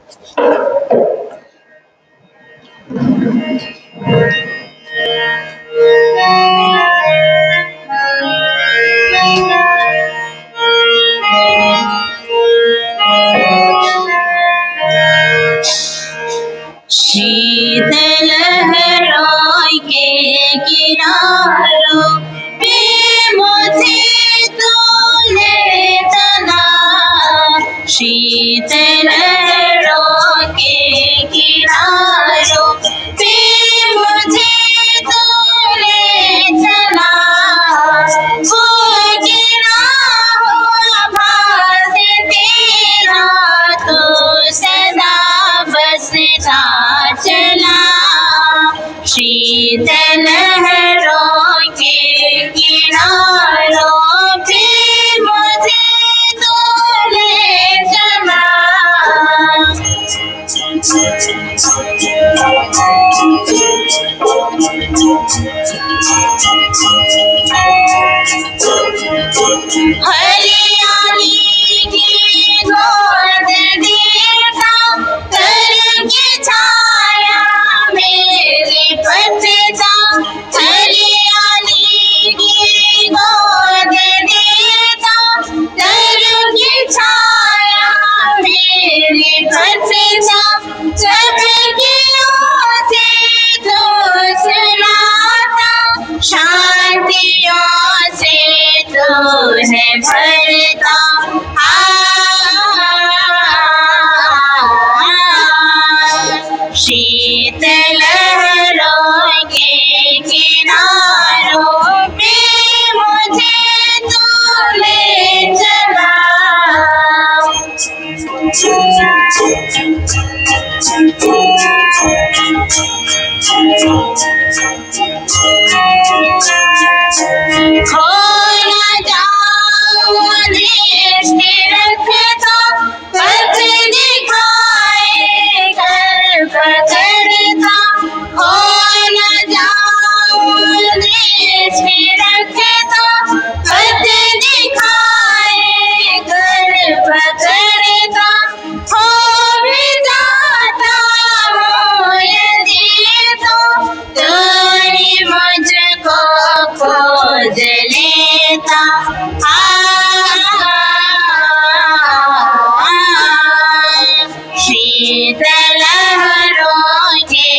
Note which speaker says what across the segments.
Speaker 1: शीत लहरों के किनारों पे मुझे तूने तना, शीत लहरों के किनारों पे मुझे तूने तना, वो गिरा हुआ भास तेरा तो सदा बसता चला, शीत लहरों के किनारों पे मुझे तूने जमा। हरियाली की गोद देता करके छाया मेरे पसता, हरियाली की गोद देता करके छाया मेरे पसता, सबकी से तो सुनाता, शांतियों से तो है भरता, शीत लहरों के किनारों पे मुझे तू ले चला। खो न जाऊं दृष्टि रखता, पथ दिखाए कर पकड़ता, खो न जाऊं दृष्टि रखता, पथ दिखाए कर पकड़ता, हो भी जाता हूँ यदि तो तूने मुझको खोज लेता, शीत लहरों के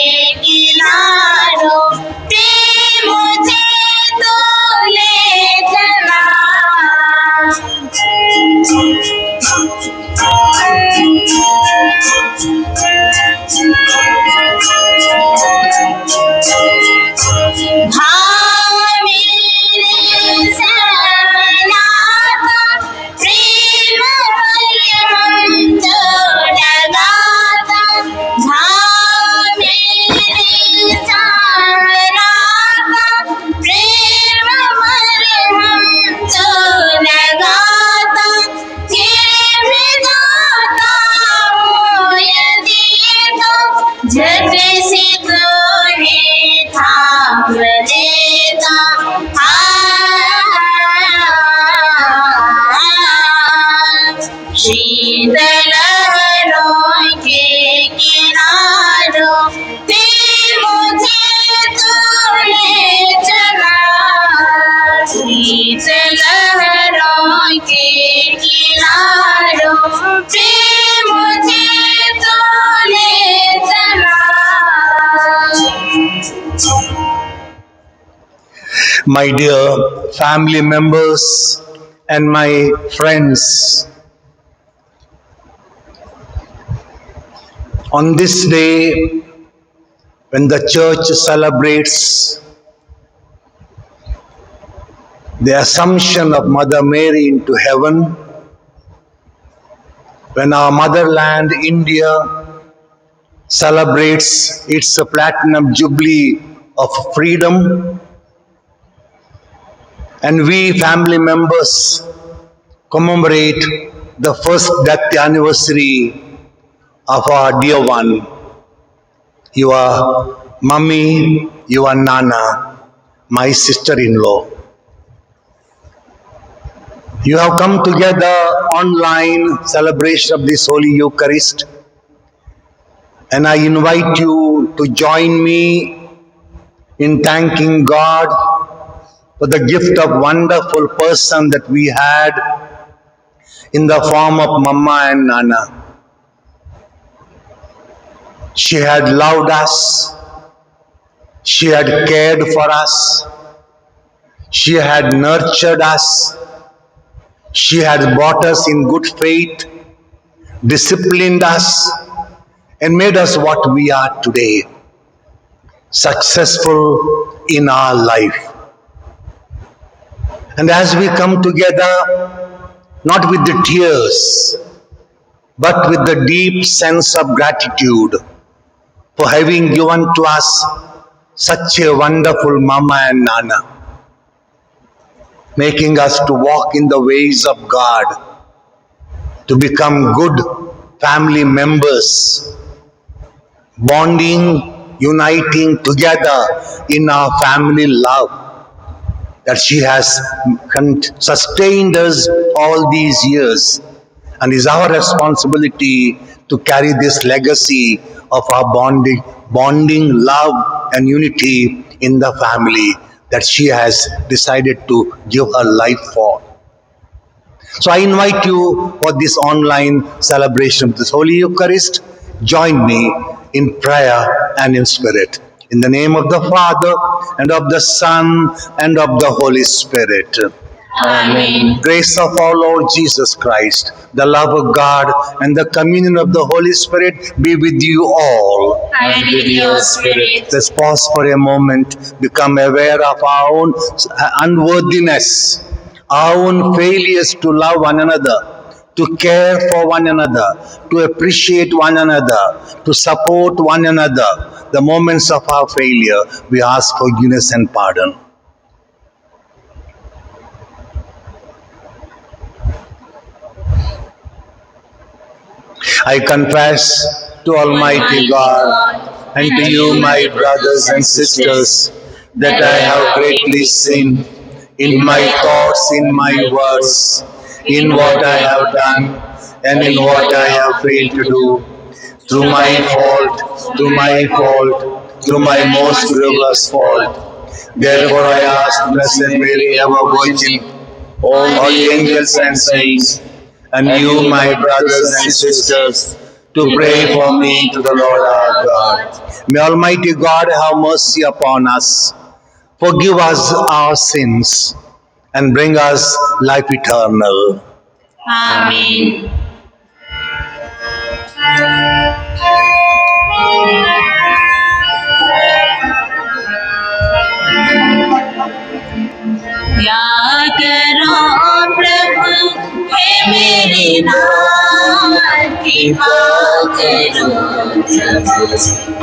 Speaker 1: किनारों पे मुझे तू ले चला। भाव मेरे समनाता, प्रेम हम तो लगाता, भाव मेरे समनाता, प्रेम हम तो लगाता, फिर भी जाता हूँ यदि तो झट से तूने थाम लेता, शीत लहरों के किनारों पे मुझे तू ले चला, शीत लहरों के किनारों पे मुझे तू ले चला।
Speaker 2: My dear family members and my friends, on this day when the church celebrates the Assumption of Mother Mary into heaven, when our motherland India celebrates its platinum jubilee of freedom, and we family members commemorate the first death anniversary of our dear one, your mummy, your nana, my sister-in-law. You have come together online celebration of this Holy Eucharist And I invite you to join me in thanking God for the gift of wonderful person that we had in the form of Mama and Nana. She had loved us. She had cared for us. She had nurtured us. She had brought us in good faith, disciplined us, and made us what we are today, successful in our life. And as we come together, not with the tears, but with the deep sense of gratitude for having given to us such a wonderful Mama and Nana, making us to walk in the ways of God, to become good family members, bonding, uniting together in our family love, that she has sustained us all these years, and is our responsibility to carry this legacy of our bonding love and unity in the family that she has decided to give her life for. So I invite you for this online celebration of this Holy Eucharist. Join me in prayer and in spirit. In the name of the Father, and of the Son, and of the Holy Spirit.
Speaker 1: Amen.
Speaker 2: Grace of our Lord Jesus Christ, the love of God, and the communion of the Holy Spirit be with you all.
Speaker 1: And with your spirit.
Speaker 2: Let's pause for a moment, become aware of our own unworthiness, our own failures to love one another, to care for one another, to appreciate one another, to support one another. The moments of our failure, we ask forgiveness and pardon. I confess to Almighty God and to you, my brothers and sisters, that I have greatly sinned in my thoughts, in my words, in what I have done and in what I have failed to do. Through my fault, through my most grievous fault. Therefore I ask Blessed Mary, ever Virgin, all the angels and saints, and you, my brothers and sisters, to pray for me to the Lord our God. May Almighty God have mercy upon us, forgive us our sins, and bring us life eternal.
Speaker 1: Amen. क्या करो प्रभु हे मेरे नाथ, कृपा करो प्रभु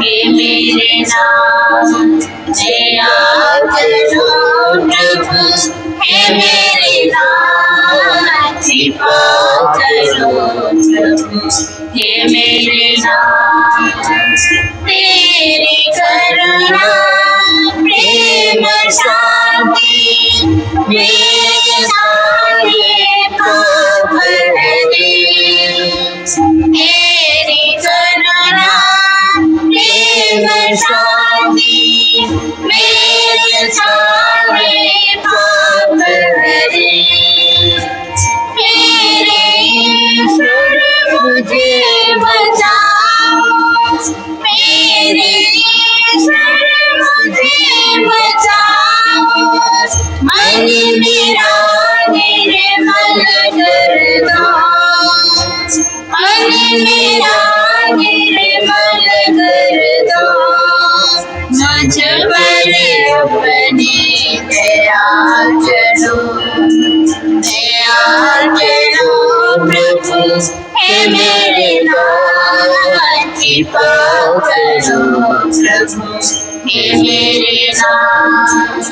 Speaker 1: हे मेरे नाथ, दया करो प्रभु हे मेरे नाथ, कृपा करो प्रभु हे मेरे नाथ। तेरी करुणा प्रेम शांति मेरे सारे पाप हरे। तेरी करुणा प्रेम शांति मेरे सारे पाप हरे। मेरे ईश्वर मुझे बचाओ, मेरे ईश्वर मुझे बचाओ। मन मेरा निर्मल कर दो, मन मेरा निर्मल कर दो। मुझ पर अपनी दया करो, दया करो प्रभु हे मेरे नाथ, कृपा करो प्रभु हे मेरे नाथ।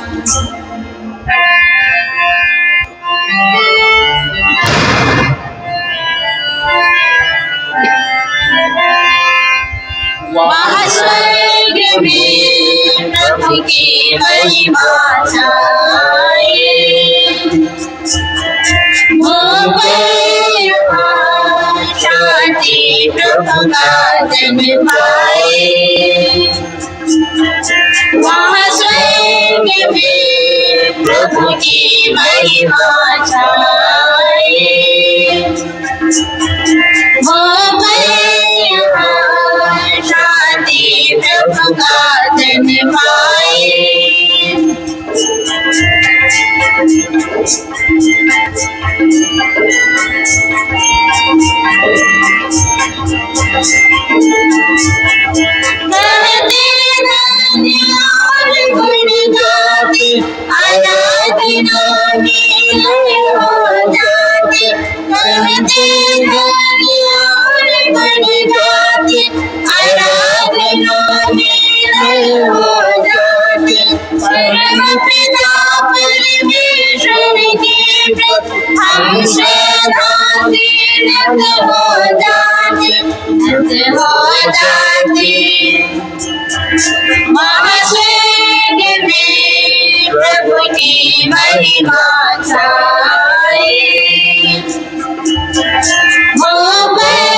Speaker 1: वहाँ स्वर्ग में प्रभु की महिमा छाए, वो शांति शांति प्रभु का जन पाए। वहाँ स्वर्ग में प्रभु की महिमा छाए। हो गए यहाँ शांति प्रभु का जन पाए। आराधना में लय हो जाते, करते और बन जाते। आराधना में लय हो जाते, परम पिता परमेश्वर के प्रति हम श्रद्धांजलि नत हो जाते, नत हो जाते। महास्वर्ग में प्रभु की महिमा छाए। हो गए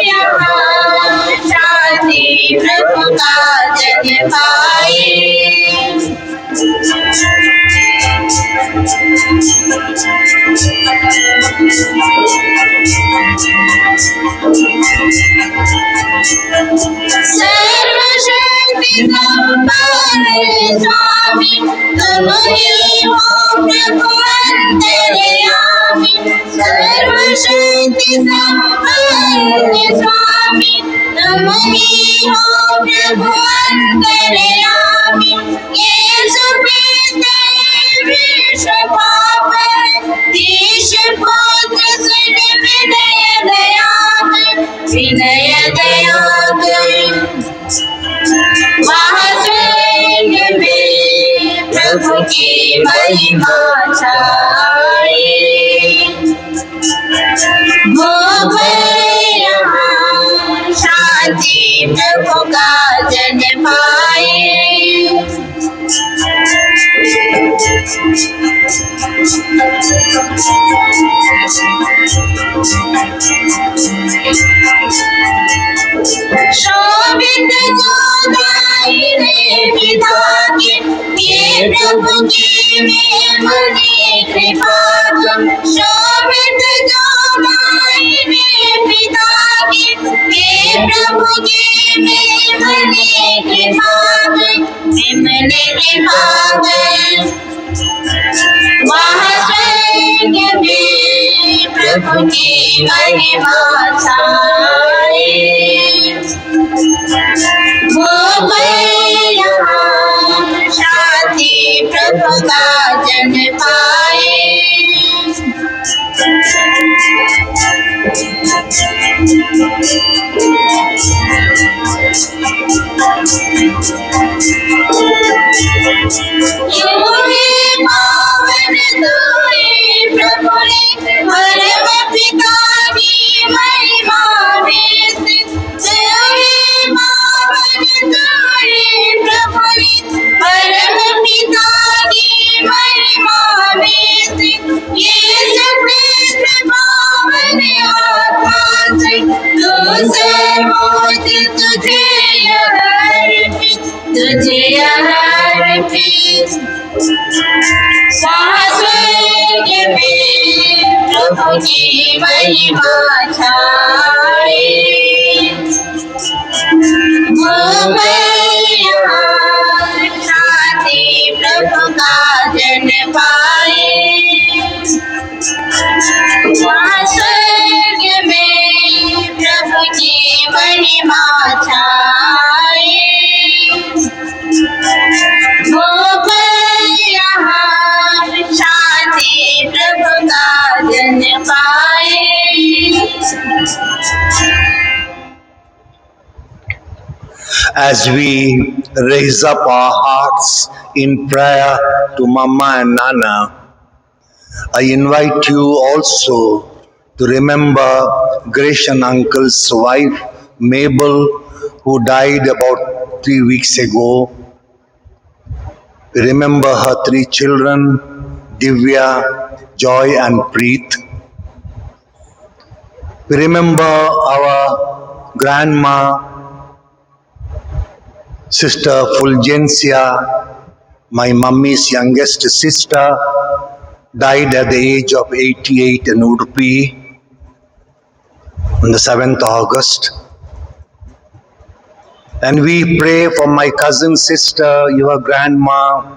Speaker 1: यहाँ शांति प्रभु का जन पाए। सर्वशक्ति संपन्न स्वामी तुम ही हो प्रभु अंतर्यामी। सर्वशक्ति संपन्न स्वामी तुम ही हो प्रभु अंतर्यामी। यीशु पीते विश्व पाप देश पुत्र सुन विनय दया कर, विनय दया कर। वहाँ स्वर्ग में प्रभु की महिमा छाए। हो गए यहाँ शांति प्रभु का जन पाए। शोभित जो दाहिने पिता के, ये प्रभु की मेमने कृपा तुम। शोभित जो दाहिने पिता के, ये प्रभु की मेमने कृपा तुम, मेमने कृपा तुम। वहाँ स्वर्ग में प्रभु की महिमा छाए। हो गए यहाँ शांति प्रभु का जन पाए। पावन तोरे प्रभु ने परम पिता की महिमा में स्थित। पावन तोरे प्रभु ने परम पिता की महिमा में स्थित। यीशु कृष्ण पावन आत्मा से तू सर्वोच्च तुझे अर्पित, तुझे अर्पित। स्वर्ग में प्रभु की महिमा छाए। हो गए यहाँ शांति प्रभु का जन पाए। स्वर्ग में प्रभु की महिमा छाए। हो गए यहाँ शांति प्रभु का जन पाए।
Speaker 2: As we raise up our hearts in prayer to Mama and Nana, I invite you also to remember Grecian uncle's wife, Mabel, who died about 3 weeks ago. Remember her 3 children, Divya, Joy and Preet. We remember our grandma, Sister Fulgencia, my mummy's youngest sister, died at the age of 88 in Udupi on the 7th August. And we pray for my cousin sister, your grandma,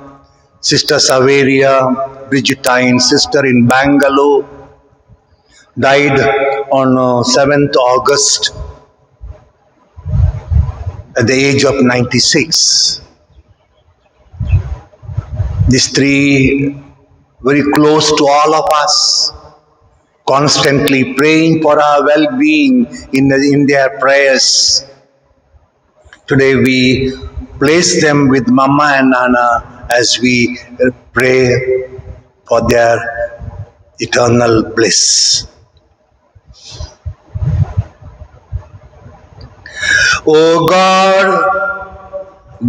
Speaker 2: Sister Saveria Brigitine, sister in Bangalore, died on 7th August at the age of 96. These three very close to all of us, constantly praying for our well-being in their prayers. Today we place them with Mama and Nana as we pray for their eternal bliss. O God,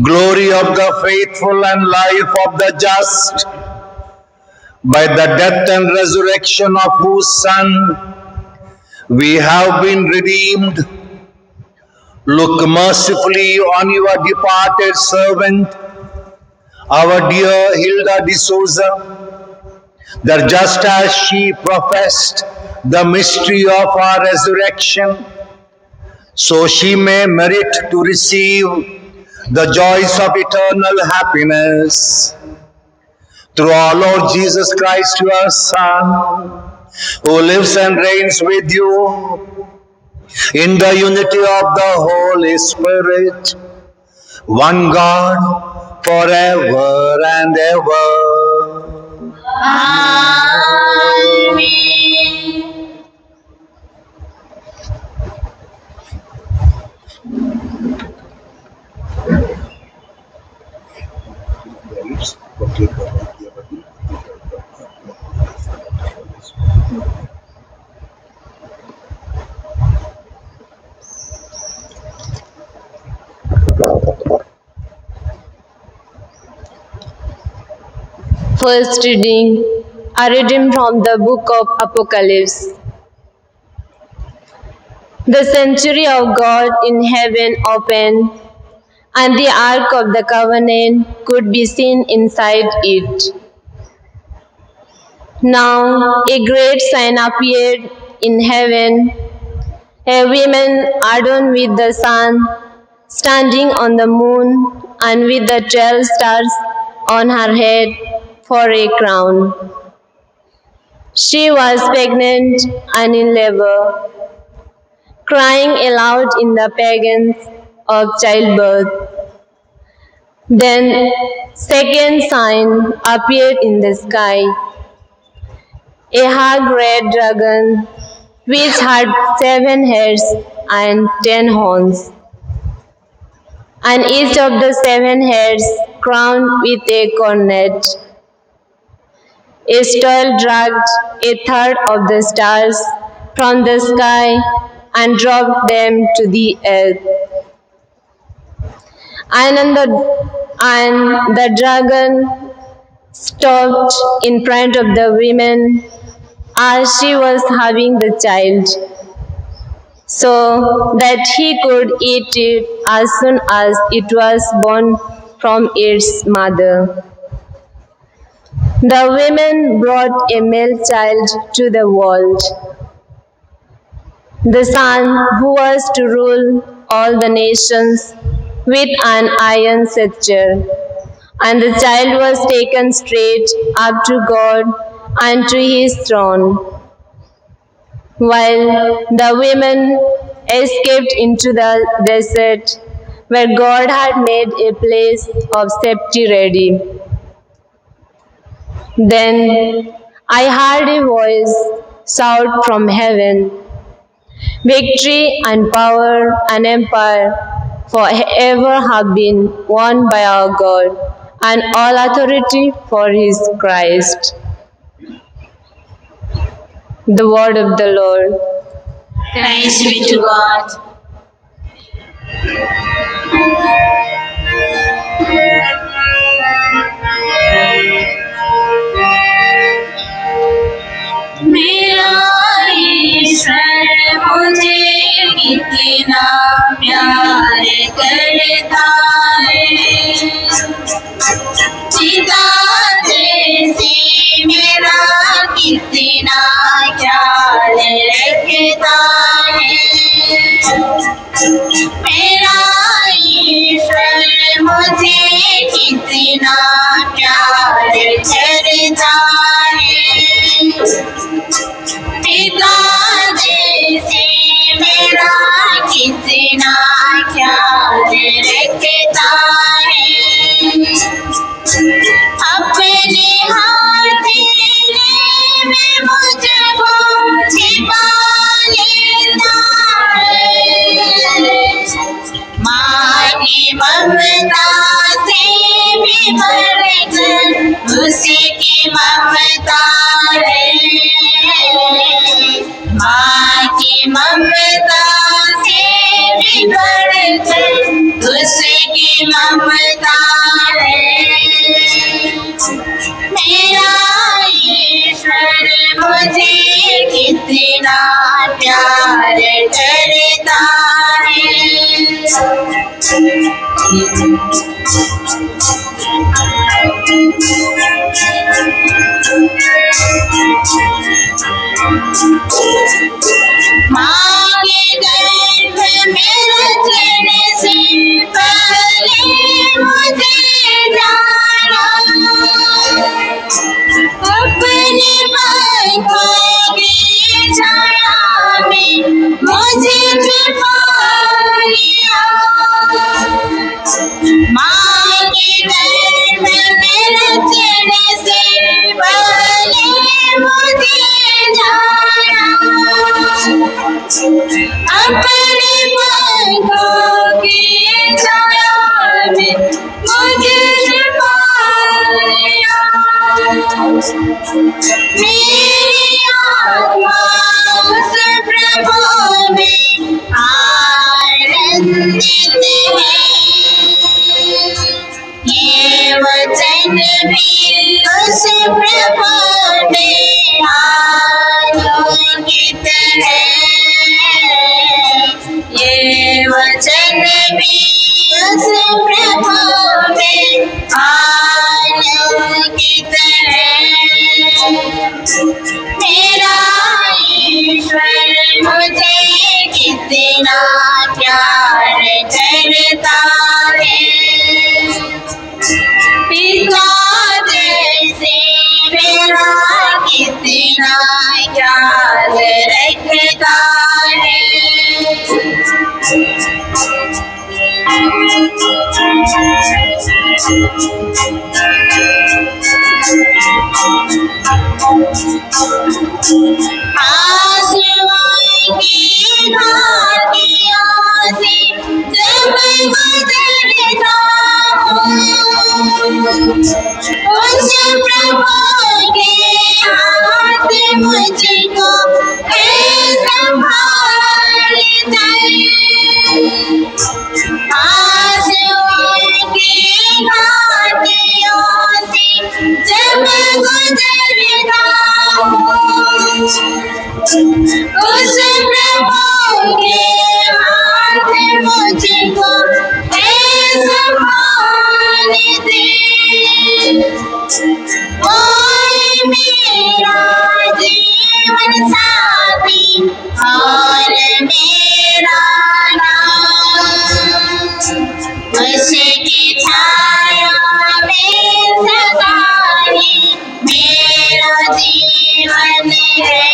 Speaker 2: glory of the faithful and life of the just, by the death and resurrection of whose Son we have been redeemed, look mercifully on your departed servant, our dear Hilda de Souza, that just as she professed the mystery of our resurrection, so she may merit to receive the joys of eternal happiness. Through our Lord Jesus Christ, your Son, who lives and reigns with you in the unity of the Holy Spirit, one God, forever and ever.
Speaker 1: Amen.
Speaker 3: First reading, a reading from the book of Apocalypse. The sanctuary of God in heaven opened, and the ark of the covenant could be seen inside it. Now a great sign appeared in heaven, a woman adorned with the sun, standing on the moon, and with the 12 stars on her head for a crown. She was pregnant and in labor, crying aloud in the pains of childbirth. Then second sign appeared in the sky, a high-grade dragon which had 7 heads and 10 horns, and each of the 7 heads crowned with a coronet. A storm dragged a third of the stars from the sky and dropped them to the earth. And the dragon stopped in front of the woman as she was having the child, so that he could eat it as soon as it was born from its mother. The women brought a male child to the world, the son who was to rule all the nations with an iron scepter. And the child was taken straight up to God and to his throne, while the women escaped into the desert, where God had made a place of safety ready. Then I heard a voice shout from heaven, "Victory and power and empire forever have been won by our God, and all authority for his Christ." The word of the Lord.
Speaker 1: Thanks be to God. मेरा ईश्वर कितना प्यार करता है। पिता जैसे मेरा कितना ख्याल रखता है। मेरा ईश्वर मुझे कितना प्यार करता है। पिता जैसे मेरा कितना ख्याल रखता है। अपने हाथ में मुझको छिपा लेता है। माँ की ममता से भी बढ़कर उसकी ममता है। माँ की ममता से भी बढ़कर उसकी ममता है। मेरा ईश्वर मुझे कितना प्यार करता है। माँ के गर्भ में रचने से पहले मुझे जाना। अपने पंखों की छाया में मुझे छिपा लिया। माँ के गर्भ में रचने से पहले मुझे जाना। अपने पंखों की छाया में मुझे छिपा लिया। मेरी आत्मा उस प्रभु में आनंदित है। ये वचन भी उस प्रभु में आलोकित है। ये वचन भी उस प्रभु में आलोकित है। मेरा ईश्वर मुझे कितना प्यार करता है। पिता जैसे मेरा कितना ख्याल रखता है। आसमान की घाटियों से जब गुजरता हूँ, उस प्रभु के हाथ मुझको संभालता है। आसमान की घाटियों से जब गुजरता हूँ, उस प्रभु के हाथ मुझको संभालते। कोई मेरा जीवन साथी और मेरा नाम, उसकी छाया में सदा ही मेरा जीवन है।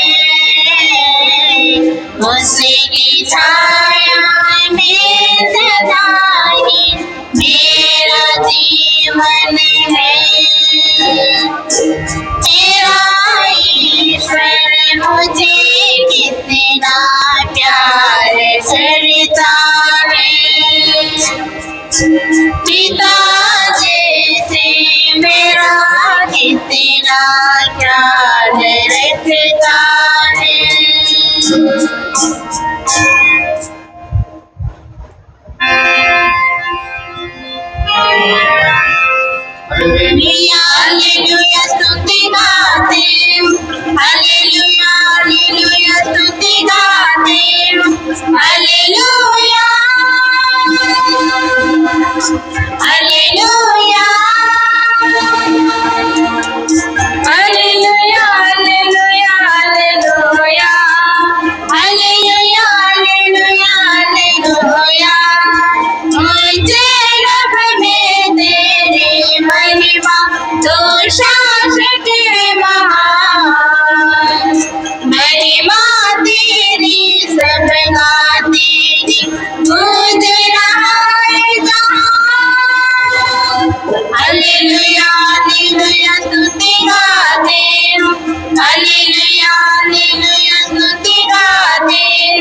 Speaker 1: उसकी छाया में सदा ही मेरा जीवन है। मेरा ईश्वर मुझे कितना प्यार करता है। पिता जैसे मेरा कितना ख्याल रखता है। हालेलुया हालेलुया स्तुति गाते, हालेलुया हालेलुया स्तुति गाते, महिमा तेरी सबका तेरी खुद रहा हालेलुया हालेलुया स्तुति गाते हैं हालेलुया हालेलुया स्तुति गाते हैं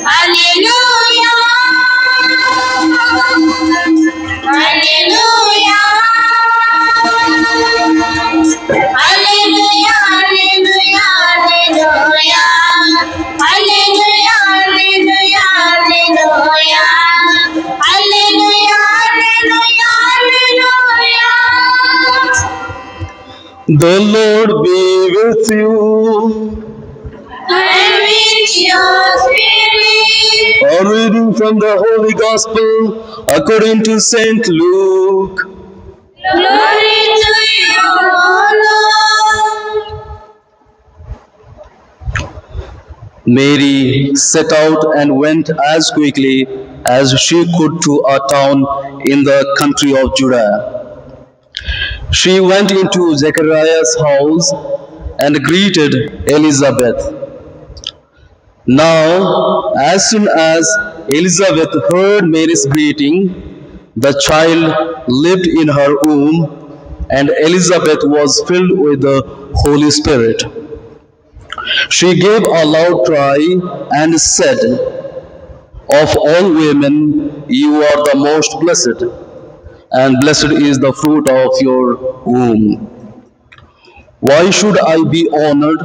Speaker 1: hallelujah hallelujah hallelujah hallelujah hallelujah hallelujah hallelujah hallelujah hallelujah hallelujah hallelujah
Speaker 2: The Lord be with you.
Speaker 1: and with your spirit.
Speaker 2: A reading from the Holy Gospel according to Saint Luke.
Speaker 1: Glory to you, O Lord.
Speaker 2: Mary set out and went as quickly as she could to a town in the country of Judah. She went into Zechariah's house and greeted Elizabeth. Now, as soon as Elizabeth heard Mary's greeting, the child lived in her womb, and Elizabeth was filled with the Holy Spirit. She gave a loud cry and said, "Of all women, you are the most blessed, and blessed is the fruit of your womb. Why should I be honored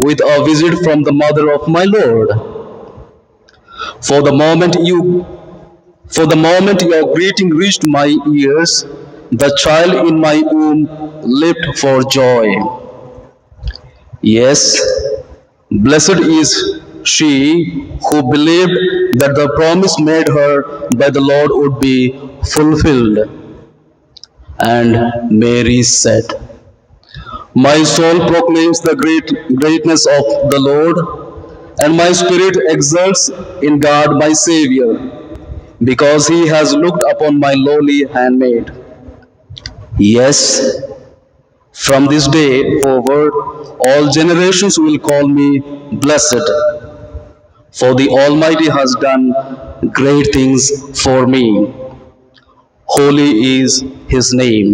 Speaker 2: with a visit from the mother of my Lord? For the moment your greeting reached my ears, the child in my womb leaped for joy. Yes, blessed is she who believed that the promise made her by the Lord would be fulfilled." And Mary said, "My soul proclaims the greatness of the Lord, and my spirit exults in God my Savior, because he has looked upon my lowly handmaid. Yes, from this day forward, all generations will call me blessed, for the Almighty has done great things for me. Holy is his name,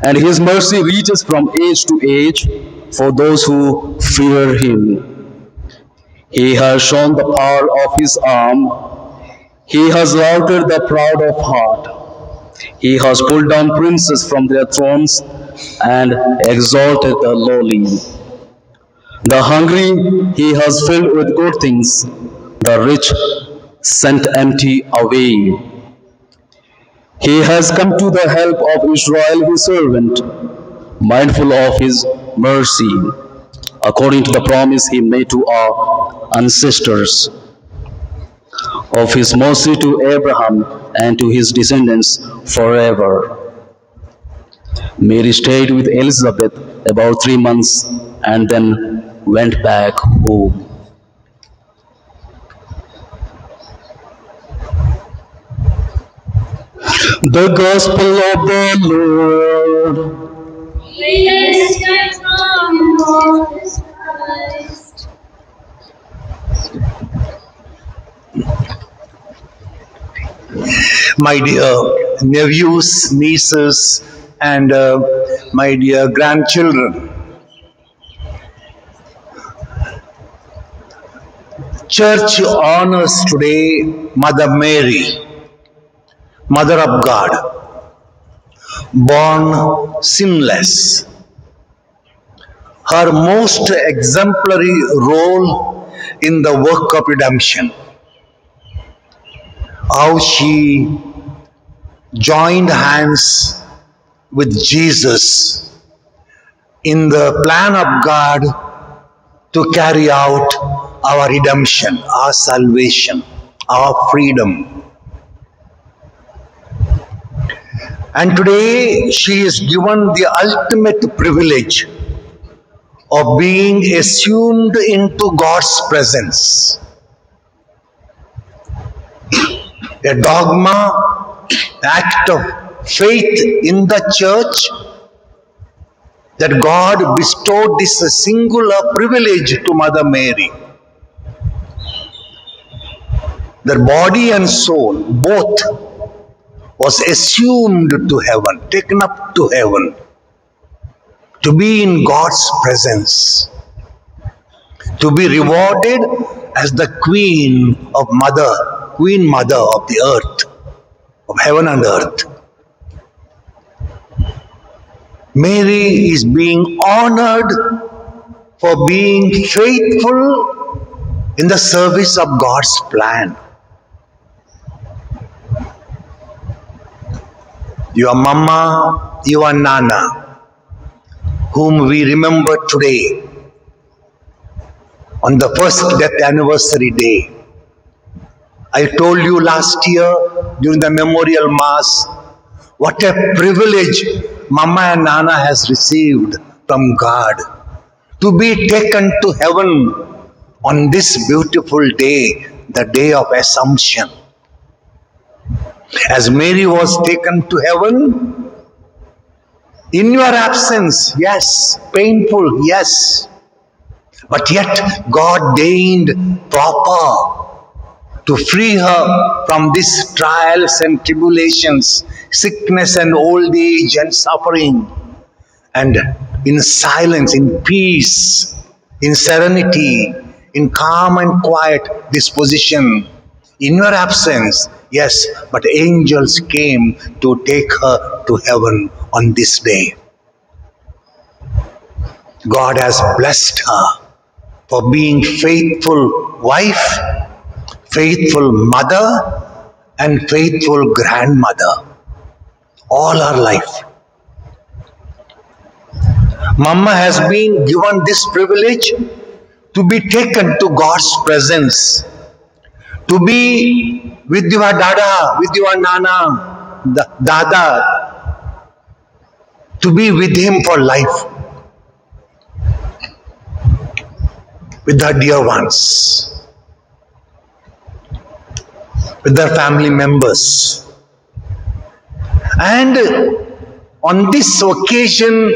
Speaker 2: and his mercy reaches from age to age for those who fear him. He has shown the power of his arm. He has routed the proud of heart. He has pulled down princes from their thrones and exalted the lowly. The hungry he has filled with good things, the rich sent empty away. He has come to the help of Israel his servant, mindful of his mercy, according to the promise he made to our ancestors, of his mercy to Abraham and to his descendants forever." Mary stayed with Elizabeth about 3 months and then went back home. The Gospel of the Lord.
Speaker 1: Praise from Christ.
Speaker 2: My dear nephews, nieces, and my dear grandchildren, Church honors today Mother Mary, Mother of God, born sinless. Her most exemplary role in the work of redemption, how she joined hands with Jesus in the plan of God to carry out our redemption, our salvation, our freedom. And today she is given the ultimate privilege of being assumed into God's presence. A dogma, act of faith in the church, that God bestowed this singular privilege to Mother Mary. Their body and soul, both, was assumed to heaven, taken up to heaven, to be in God's presence, to be rewarded as the Queen Mother of the earth, of heaven and earth. Mary is being honored for being faithful in the service of God's plan. Your mama, your nana, whom we remember today on the first death anniversary day. I told you last year during the memorial mass what a privilege mama and nana has received from God to be taken to heaven on this beautiful day, the day of Assumption. As Mary was taken to heaven, in your absence, yes, painful, yes, but yet God deigned proper to free her from these trials and tribulations, sickness and old age and suffering, and in silence, in peace, in serenity, in calm and quiet disposition. In your absence, yes, but angels came to take her to heaven on this day. God has blessed her for being faithful wife, faithful mother, and faithful grandmother all her life. Mama has been given this privilege to be taken to God's presence, to be with your dada, with your nana, dada, to be with him for life, with her dear ones, with their family members. And on this occasion,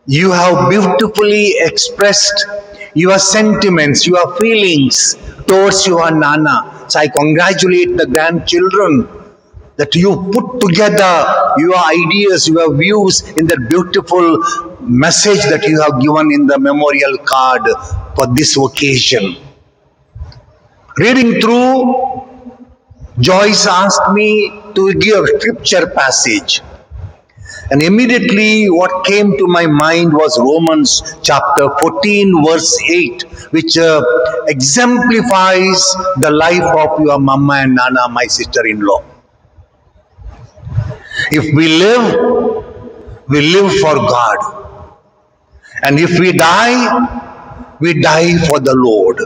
Speaker 2: you have beautifully expressed your sentiments, your feelings towards your nana. So I congratulate the grandchildren that you put together your ideas, your views in that beautiful message that you have given in the memorial card for this occasion. Reading through, Joyce asked me to give a scripture passage. And immediately what came to my mind was Romans chapter 14 verse 8, which exemplifies the life of your mama and nana, my sister-in-law. If we live for God. And if we die for the Lord.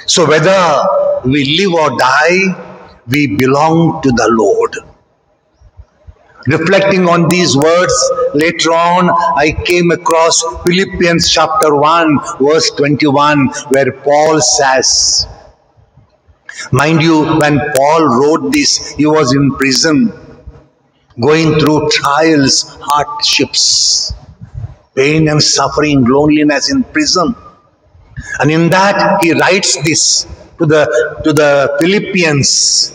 Speaker 2: So whether we live or die, we belong to the Lord. Reflecting on these words, later on I came across Philippians chapter 1 verse 21, where Paul says, mind you, when Paul wrote this, he was in prison, going through trials, hardships, pain and suffering, loneliness in prison. And in that he writes this to the Philippians: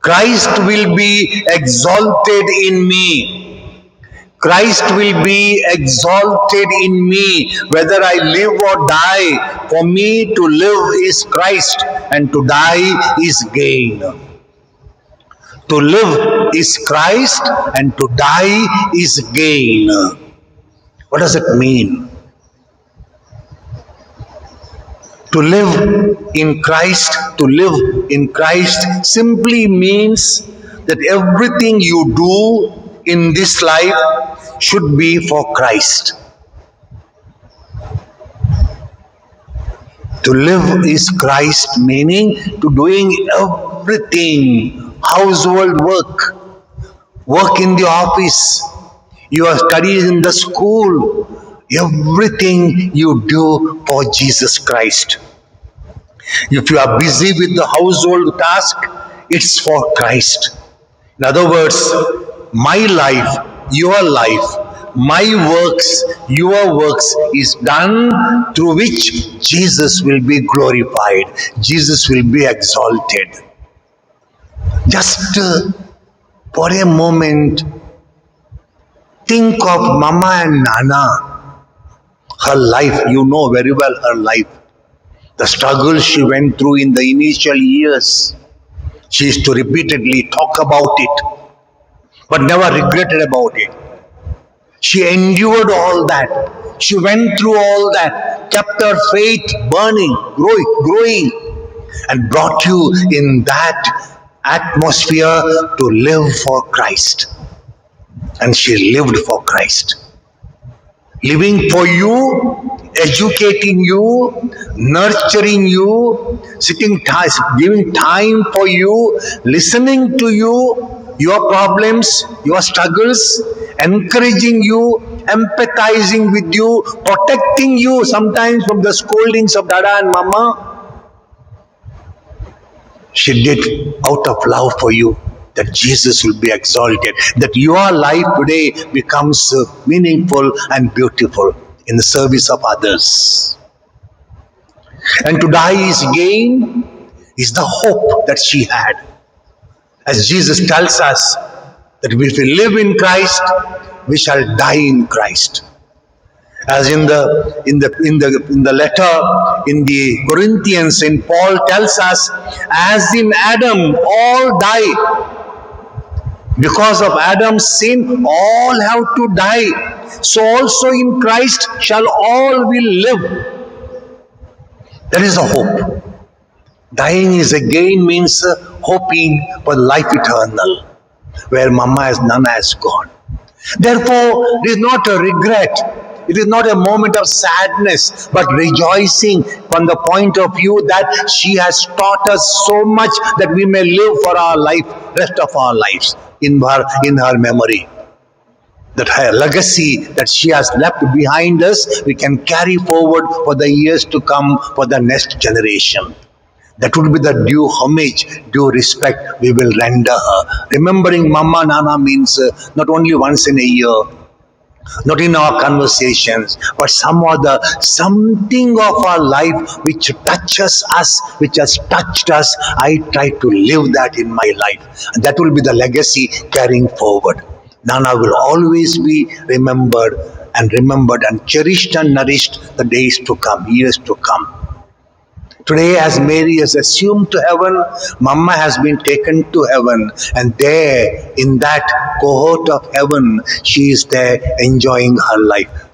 Speaker 2: Christ will be exalted in me. Christ will be exalted in me, whether I live or die. For me to live is Christ, and to die is gain. To live is Christ, and to die is gain. What does it mean? To live in Christ simply means that everything you do in this life should be for Christ. To live is Christ, meaning to doing everything, household work, work in the office, your studies in the school, everything you do for Jesus Christ. If you are busy with the household task, it's for Christ. In other words, my life, your life, my works, your works is done through which Jesus will be glorified. Jesus will be exalted. Just for a moment, think of Mama and Nana. Her life, you know very well her life. The struggle she went through in the initial years. She used to repeatedly talk about it, but never regretted about it. She endured all that. She went through all that, kept her faith burning, growing, and brought you in that atmosphere to live for Christ. And she lived for Christ. Living for you, educating you, nurturing you, giving time for you, listening to you, your problems, your struggles, encouraging you, empathizing with you, protecting you sometimes from the scoldings of Dada and Mama. She did out of love for you, that Jesus will be exalted, that your life today becomes meaningful and beautiful in the service of others. And to die is gain is the hope that she had. As Jesus tells us that if we live in Christ, we shall die in Christ. As in the letter in the Corinthians, in Paul tells us, as in Adam all die. Because of Adam's sin, all have to die. So also in Christ shall all will live. There is a hope. Dying is again means hoping for life eternal, where Nana has gone. Therefore, it is not a regret. It is not a moment of sadness, but rejoicing from the point of view that she has taught us so much that we may live for our life, rest of our lives, in her memory. That her legacy that she has left behind us, we can carry forward for the years to come, for the next generation. That would be the due homage, due respect we will render her. Remembering Mama Nana means not only once in a year, not in our conversations, but something of our life which touches us, which has touched us. I try to live that in my life. And that will be the legacy carrying forward. Nana will always be remembered and cherished and nourished the days to come, years to come. Today, as Mary is assumed to heaven, Mama has been taken to heaven, and there, in that cohort of heaven, she is there enjoying her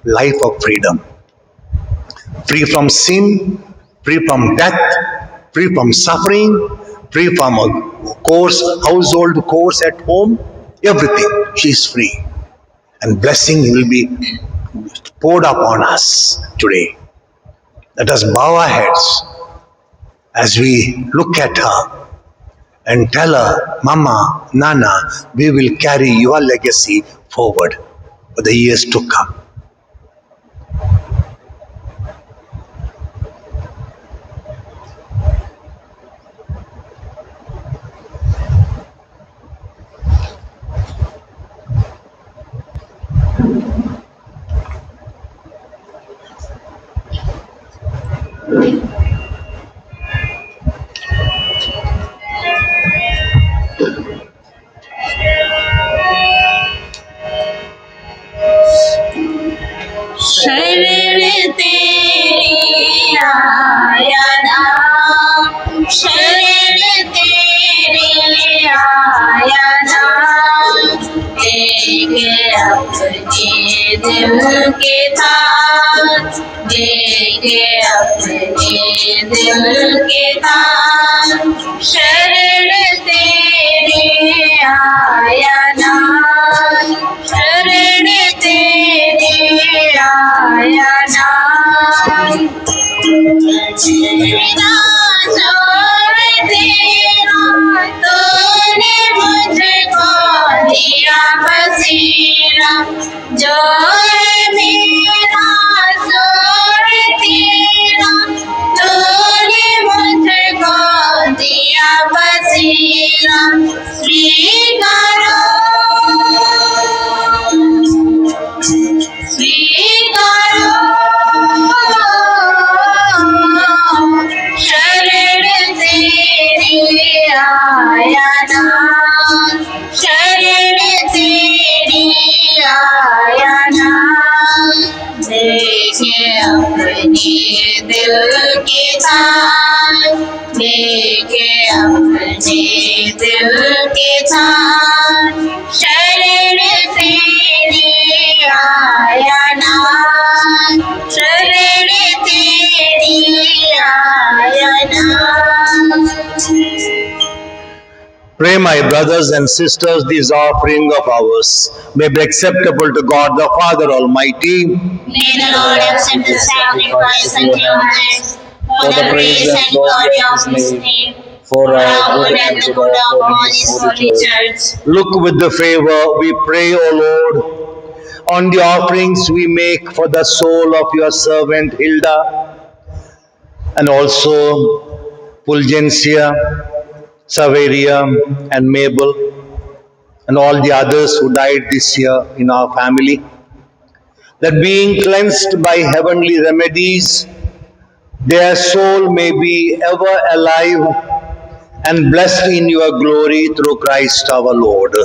Speaker 2: life of freedom. Free from sin, free from death, free from suffering, free from a household course at home, everything. She is free. And blessing will be poured upon us today. Let us bow our heads as we look at her and tell her, Mama, Nana, we will carry your legacy forward for the years to come.
Speaker 1: शरण तेरी आया नाम, शरण तेरी आया नाम, देंगे अपने दिल के तार, देंगे अपने दिल के तार, शरण तेरी आया नाम, शरण तेरी आया नाम। बचेगा जोर तेरा, तूने मुझको दिया बसेरा, जो है मेरा जोर तेरा, तूने मुझको दिया बसेरा, स्वीकारो स्वीकारो शरण तेरी आया नाम, शरण तेरी आया नाम, देखे अपने दिल के तार, देखे अपने दिल के तार, शरण तेरी आया नाम, शरण तेरी आया नाम।
Speaker 2: Pray, my brothers and sisters, this offering of ours may be acceptable to God the Father Almighty.
Speaker 1: May the Lord accept the sacrifice into your hands for the praise and glory of His name, for our good and the good of all His holy church.
Speaker 2: Look with the favor, we pray, O Lord, on the offerings we make for the soul of your servant Hilda and also Fulgencia, Saveria and Mabel and all the others who died this year in our family, that being cleansed by heavenly remedies, their soul may be ever alive and blessed in your glory through Christ our Lord.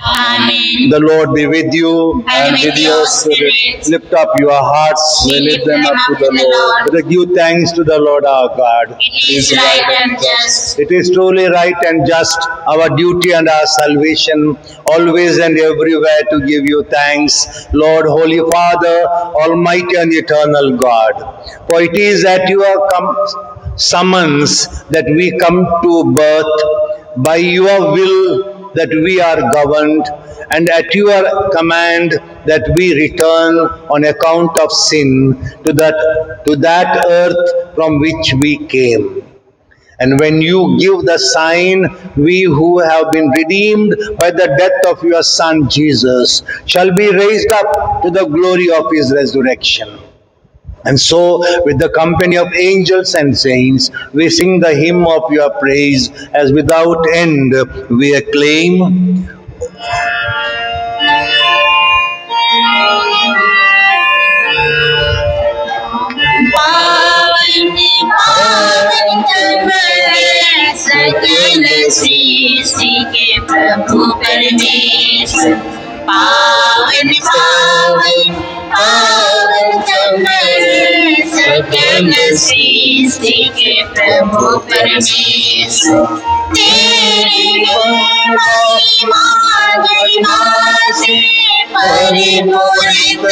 Speaker 1: Amen.
Speaker 2: The Lord be with you
Speaker 1: And with your spirit.
Speaker 2: Lift up your hearts.
Speaker 1: We lift them up to the Lord.
Speaker 2: Let us give thanks to the Lord our God.
Speaker 1: It is right and just.
Speaker 2: It is truly right and just, our duty and our salvation, always and everywhere to give you thanks, Lord, Holy Father, Almighty and Eternal God. For it is at your summons that we come to birth, by your will that we are governed, and at your command that we return on account of sin to that earth from which we came. And when you give the sign, we who have been redeemed by the death of your Son Jesus shall be raised up to the glory of his resurrection. And so, with the company of angels and saints, we sing the hymn of your praise, as without end we acclaim.
Speaker 1: पावन पावन तुम्हारे सकल सृष्टि के प्रभु परमेश्वर, पावन पावन पावन तुम्हारे सकल सृष्टि के प्रभु परमेश्वर, तेरी महिमा महिमा से परिपूरित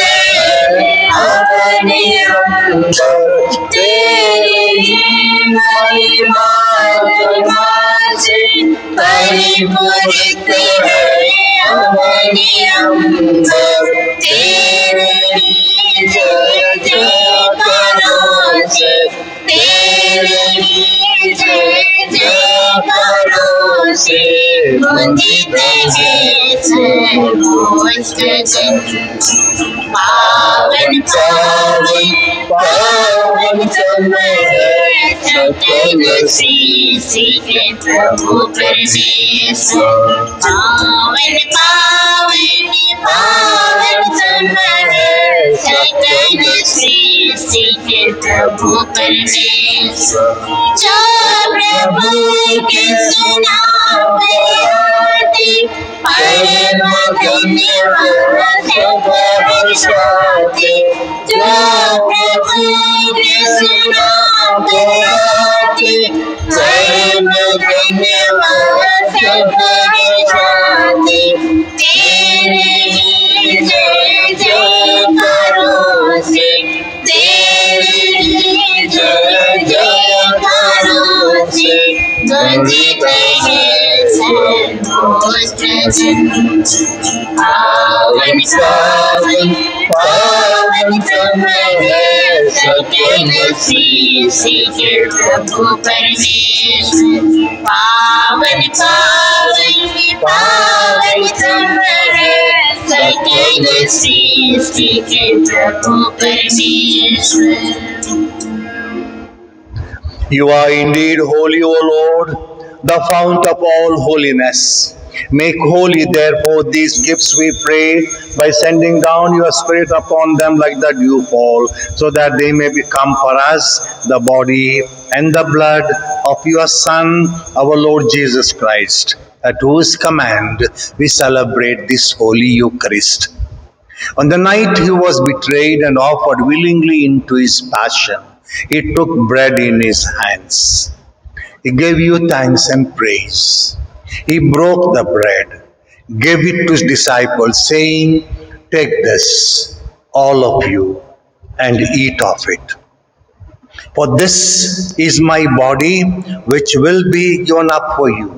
Speaker 1: अपने अंदर, तेरी महिमा महिमा से परिपूरित है अपने अंदर, तेरे ही जय जयकारों से, तेरे ही जय जयकारों से वंदित है सर्वोच्च जन। पावन पावन पावन तुम्हारे सकल सृष्टि के प्रभु परमेश्वर, पावन पावन पावन तुम्हारे सकल सृष्टि के प्रभु परमेश्वर, जो प्रभु के सुना बयाती परम धन्यवाद बरसाते, जो प्रभु के सुना बयाती परम धन्यवाद बरसाते, तेरे ही जय जयकारों से, तेरे ही जय जयकारों से वंदित है सर्वोच्च जन। पावन पावन पावन तुम्हारे सत्य सीखे प्रभु परमेश्वर पावन पावन पावन तुम है सत्य सीखे प्रभु परमेश्वर.
Speaker 2: You are indeed holy, O Lord, the fount of all holiness. Make holy, therefore, these gifts, we pray, by sending down your Spirit upon them like the dewfall, so that they may become for us the body and the blood of your Son, our Lord Jesus Christ, at whose command we celebrate this holy Eucharist. On the night he was betrayed and offered willingly into his passion, he took bread in his hands. He gave you thanks and praise. He broke the bread, gave it to his disciples, saying, "Take this, all of you, and eat of it. For this is my body, which will be given up for you."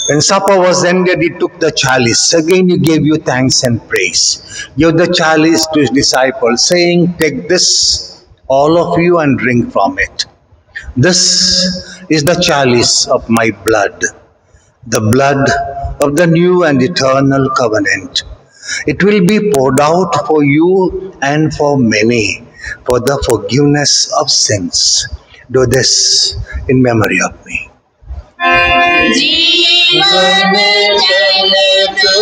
Speaker 2: When supper was ended, he took the chalice. Again he gave you thanks and praise. Gave the chalice to his disciples, saying, "Take this, all of you, and drink from it. This is the chalice of my blood, the blood of the new and eternal covenant. It will be poured out for you and for many for the forgiveness of sins. Do this in memory of me."
Speaker 1: जीवन जल तू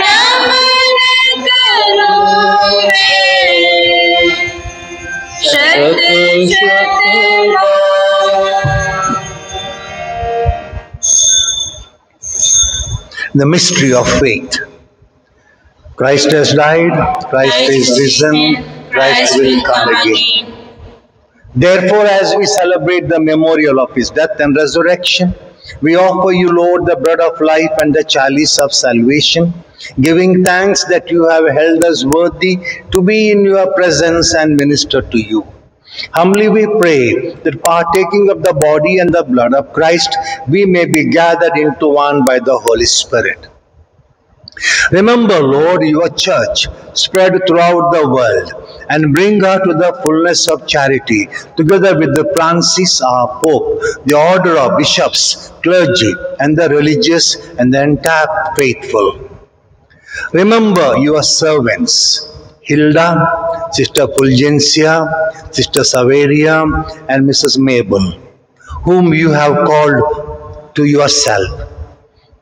Speaker 1: नमन करो मैं शत शत
Speaker 2: The mystery of faith. Christ has died, Christ is risen, Christ will come again. Therefore, as we celebrate the memorial of his death and resurrection, we offer you, Lord, the bread of life and the chalice of salvation, giving thanks that you have held us worthy to be in your presence and minister to you. Humbly we pray that partaking of the body and the blood of Christ, we may be gathered into one by the Holy Spirit. Remember, Lord, your church spread throughout the world and bring her to the fullness of charity, together with the Francis, our Pope, the order of bishops, clergy, and the religious and the entire faithful. Remember your servants, Hilda, Sister Fulgencia, Sister Saveria, and Mrs. Mabel, whom you have called to yourself.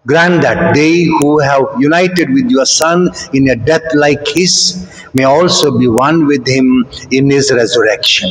Speaker 2: Grant that they who have united with your Son in a death like his may also be one with him in his resurrection.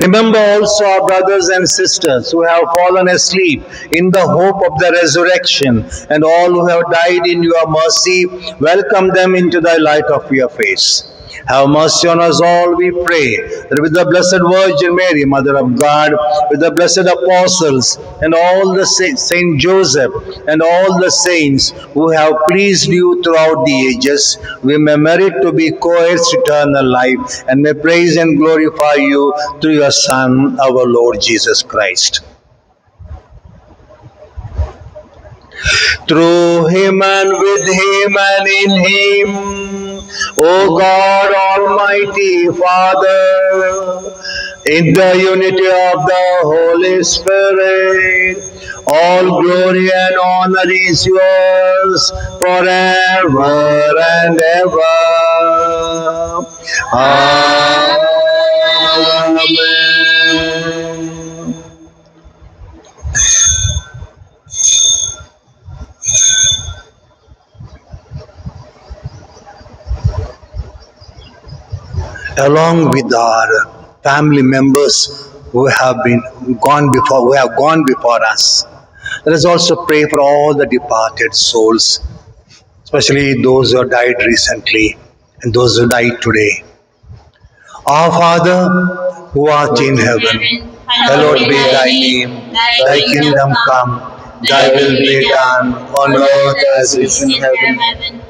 Speaker 2: Remember also our brothers and sisters who have fallen asleep in the hope of the resurrection, and all who have died in your mercy. Welcome them into the light of your face. Have mercy on us all, we pray, that with the Blessed Virgin Mary, Mother of God, with the blessed apostles, and all the Saint Joseph, and all the saints who have pleased you throughout the ages, we may merit to be co-heirs to eternal life, and may praise and glorify you through your Son, our Lord Jesus Christ. Through him and with him and in him, O God, Almighty Father, in the unity of the Holy Spirit, all glory and honor is yours forever and ever. Amen. Along with our family members who have gone before us, let us also pray for all the departed souls, especially those who have died recently and those who died today. Our Father, who art in heaven, hallowed be thy name. Thy kingdom come, thy will be done on earth as it is in heaven.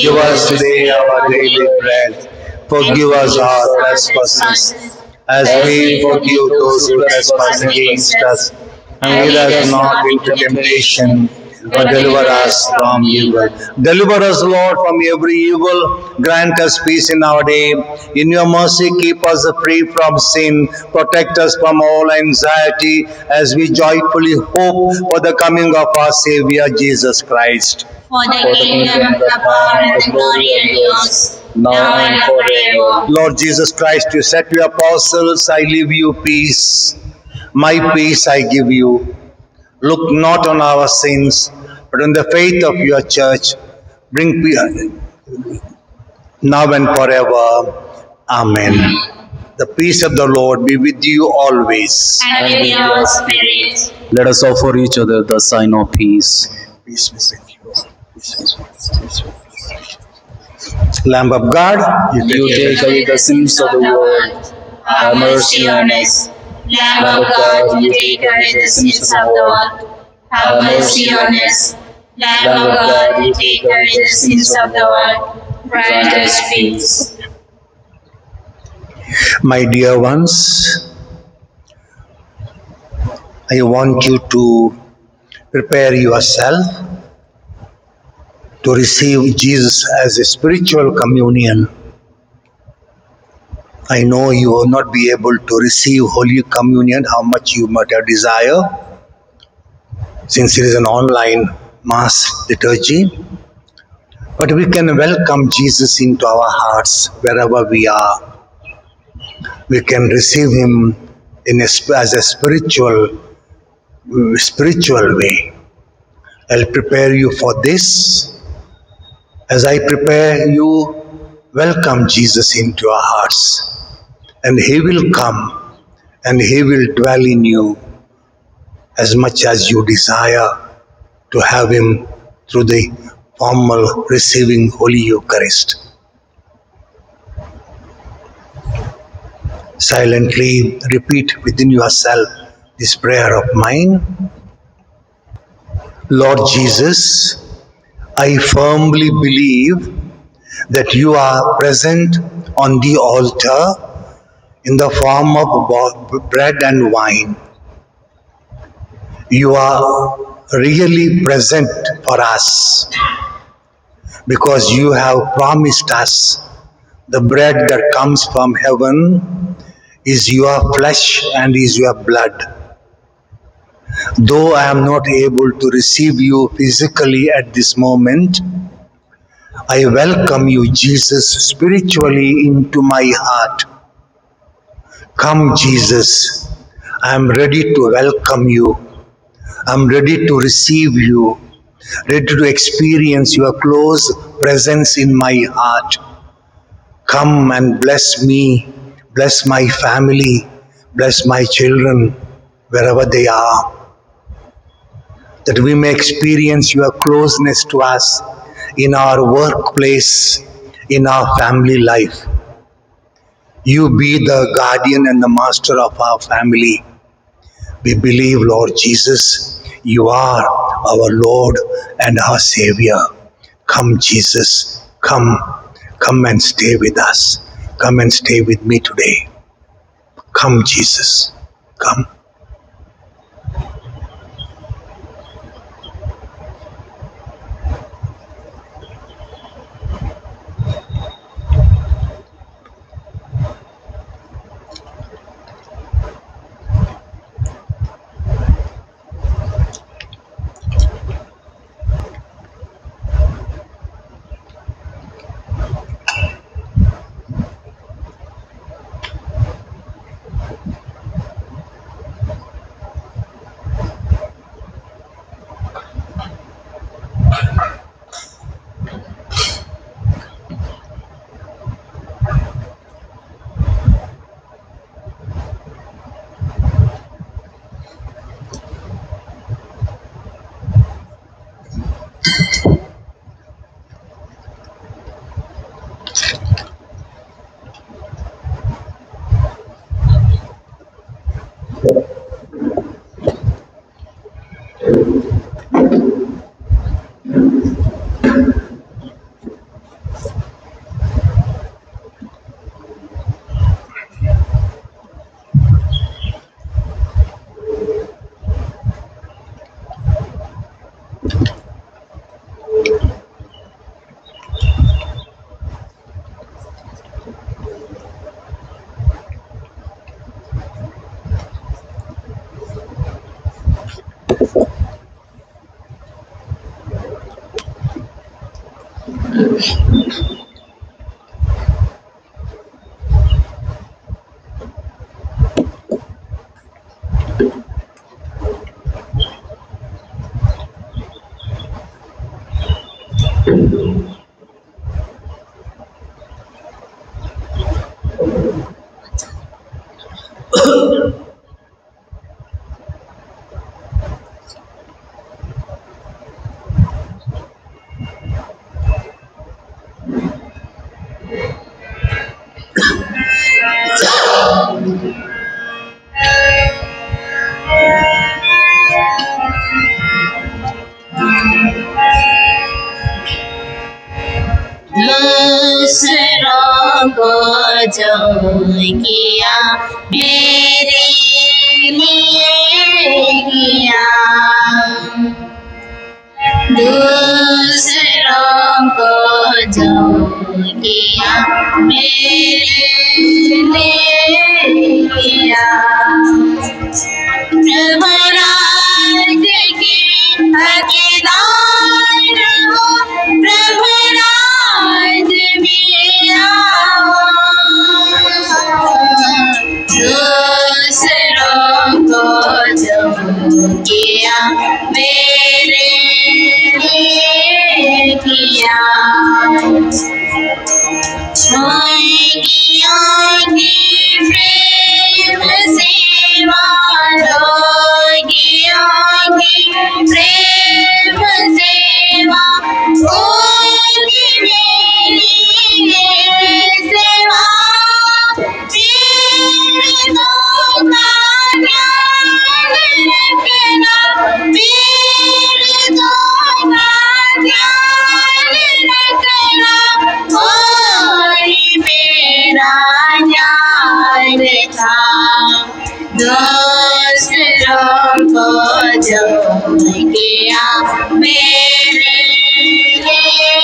Speaker 2: Give us today our daily bread. Forgive us our trespasses, as we forgive those who trespass against us. And lead us not into temptation, but deliver us from evil. Deliver us, Lord, from every evil. Grant us peace in our day. In your mercy, keep us free from sin. Protect us from all anxiety as we joyfully hope for the coming of our Savior, Jesus Christ.
Speaker 1: For the kingdom, the power, and the glory are yours, now and forever.
Speaker 2: Lord Jesus Christ, you said to your apostles, I leave you peace. My peace I give you. Look not on our sins, but on the faith of your church. Bring peace now and forever. Amen. The peace of the Lord be with you always.
Speaker 1: And with your spirit.
Speaker 4: Let us offer each other the sign of peace.
Speaker 2: Peace be with you. Lamb of God,
Speaker 4: You take away the sins of the world.
Speaker 1: Have mercy on us. Lamb of God, you take away the sins of the world. Have mercy on us. Lamb of God, you take away the sins of the world. Grant us peace.
Speaker 2: my dear ones, I want you to prepare yourself to receive Jesus as a spiritual communion. I know you will not be able to receive Holy Communion how much you might have desire, since it is an online Mass liturgy. But we can welcome Jesus into our hearts wherever we are. We can receive Him as a spiritual way. I'll prepare you for this. As I prepare you, welcome Jesus into our hearts. And He will come and He will dwell in you as much as you desire to have Him through the formal receiving Holy Eucharist. Silently repeat within yourself this prayer of mine. Lord Jesus, I firmly believe that you are present on the altar in the form of bread and wine. You are really present for us because you have promised us the bread that comes from heaven is your flesh and is your blood. Though I am not able to receive you physically at this moment, I welcome you, Jesus, spiritually into my heart. Come, Jesus, I am ready to welcome you. I am ready to receive you, ready to experience your close presence in my heart. Come and bless me, bless my family, bless my children, wherever they are, that we may experience your closeness to us in our workplace, in our family life. You be the guardian and the master of our family. We believe, Lord Jesus, you are our Lord and our Savior. Come, Jesus, come and stay with us. Come and stay with me today. Come, Jesus, come.
Speaker 1: दूसरों को जो किया मेरे लिए किया, दूसरों को जो किया मेरे लिए किया। प्रभु राज की हकदार हो, प्रभु राज में आओ, दूसरों को जो किया मेरे लिए किया। प्रेम सेवा रोगियों की प्रेम सेवा, होगी मेरी सेवा, पीड़ितों का ध्यान रखना, पीड़ितों का ध्यान रखना, मेरा ध्यान था। दूसरों को जो किया मेरे लिए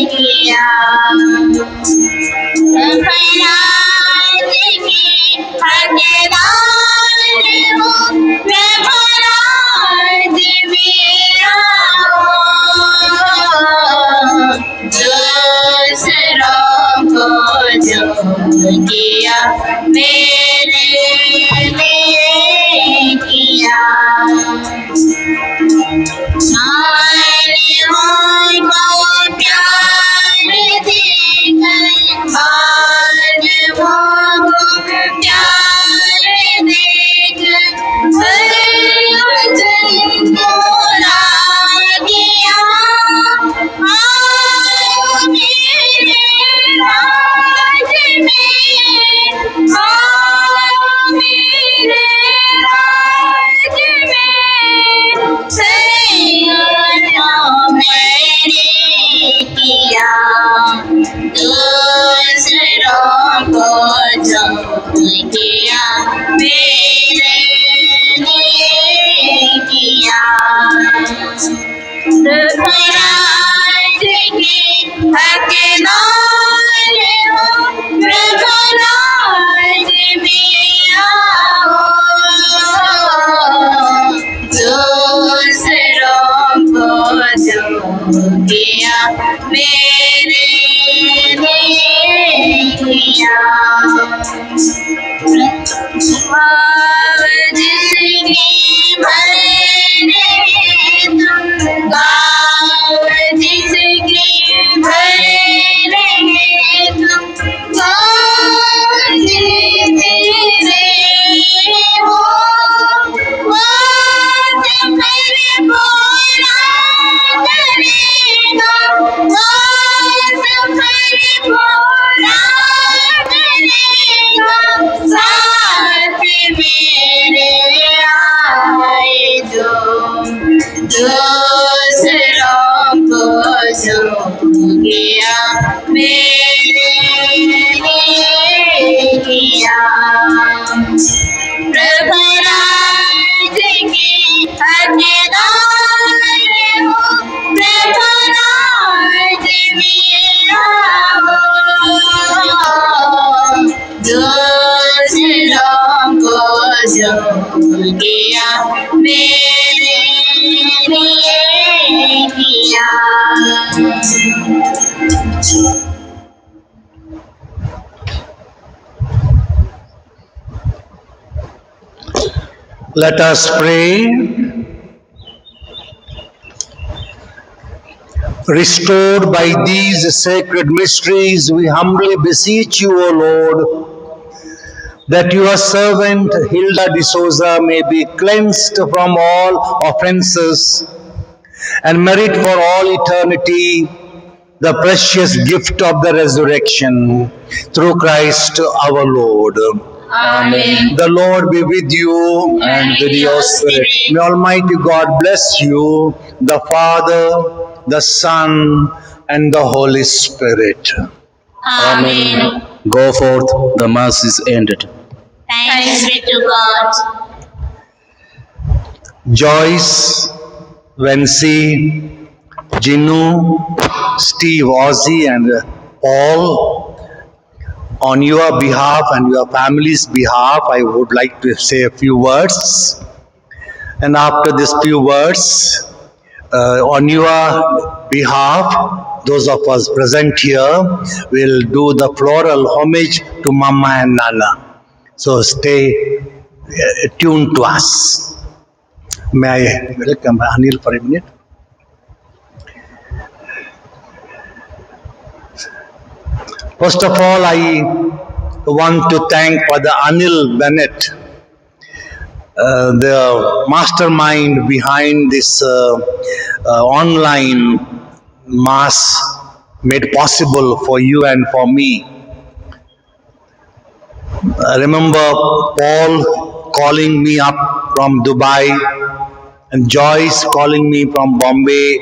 Speaker 1: किया। प्रभुराज की हकदार हो, प्रभुराज में आओ, दूसरों को जो किया मेरे लिए किया। सारों को प्यार देकर, मानवों को प्यार देकर, वचन को किया। आओ मेरे राज में, आओ मेरे राज में, सैया मैंने किया। दूसरों को जो किया मेरे लिए किया। प्रभुराज की हकदार हो, प्रभुराज में आओ, दूसरों को जो किया मेरे लिए किया। जिसकी भरने तुम गाओ, जिसकी भरने तुम गाओ, तेरे हो वो पर पूरा करेगा, वो पर पूरा करेगा, साथ में किया प्रभु राज के हकदार हो प्रभु राज में आओ दूसरों को जो किया मेरे लिए किया
Speaker 2: Let us pray. Restored by these sacred mysteries, we humbly beseech you, O Lord, that your servant Hilda D'Souza may be cleansed from all offenses and merit for all eternity the precious gift of the resurrection through Christ our Lord.
Speaker 1: Amen.
Speaker 2: The Lord be with you
Speaker 1: And with your spirit.
Speaker 2: May Almighty God bless you, the Father, the Son, and the Holy Spirit.
Speaker 1: Amen.
Speaker 4: Go forth, the Mass is ended.
Speaker 1: Thanks be to God.
Speaker 2: Joyce, Vency, Jinu, Steve, Ozzy, and Paul, on your behalf and your family's behalf, I would like to say a few words. And after these few words, on your behalf, those of us present here will do the floral homage to Mama and Nana. So stay tuned to us. May I welcome Anil for a minute? First of all, I want to thank Father Anil Bennett, the mastermind behind this online mass made possible for you and for me. I remember Paul calling me up from Dubai and Joyce calling me from Bombay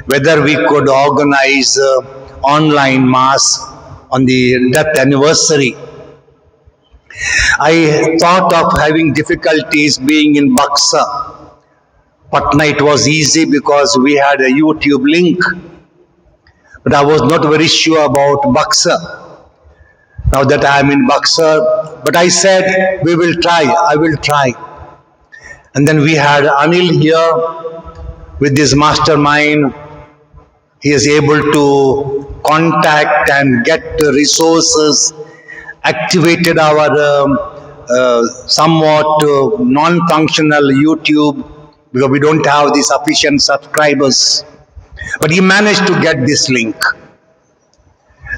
Speaker 2: whether we could organize online mass on the death anniversary. I thought of having difficulties being in Buxa. Patna it was easy because we had a YouTube link. But I was not very sure about Buxa. Now that I am in Buxa, but I said, we will try, I will try. And then we had Anil here with his mastermind. He is able to contact and get resources, activated our somewhat non-functional YouTube because we don't have the sufficient subscribers. But he managed to get this link.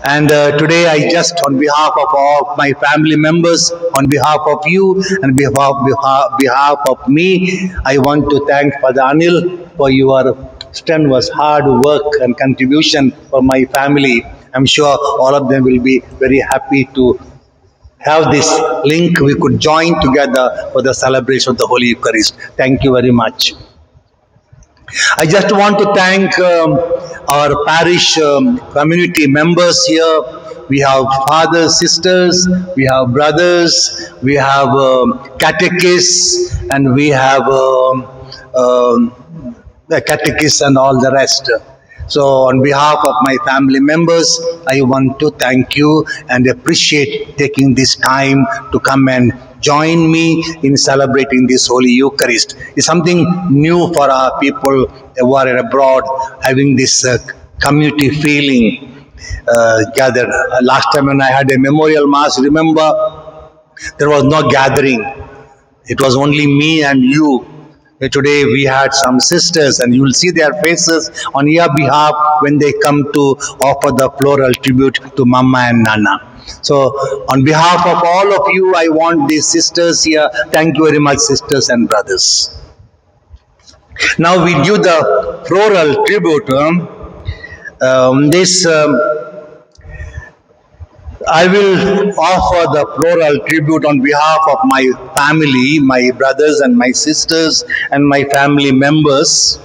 Speaker 2: And today I just, on behalf of all my family members, on behalf of you and behalf of me, I want to thank Father Anil for your strenuous hard work and contribution for my family. I'm sure all of them will be very happy to have this link. We could join together for the celebration of the Holy Eucharist. Thank you very much. I just want to thank our parish community members here. We have fathers, sisters, we have brothers, we have catechists, and we have the catechists and all the rest. So on behalf of my family members, I want to thank you and appreciate taking this time to come and join me in celebrating this Holy Eucharist. It's something new for our people who are abroad, having this community feeling gathered. Last time when I had a memorial mass, remember, there was no gathering. It was only me and you. Today we had some sisters, and you will see their faces on your behalf when they come to offer the floral tribute to Mama and Nana. So on behalf of all of you, I want these sisters here. Thank you very much, sisters and brothers. Now we give the floral tribute. I will offer the floral tribute on behalf of my family, my brothers and my sisters and my family members.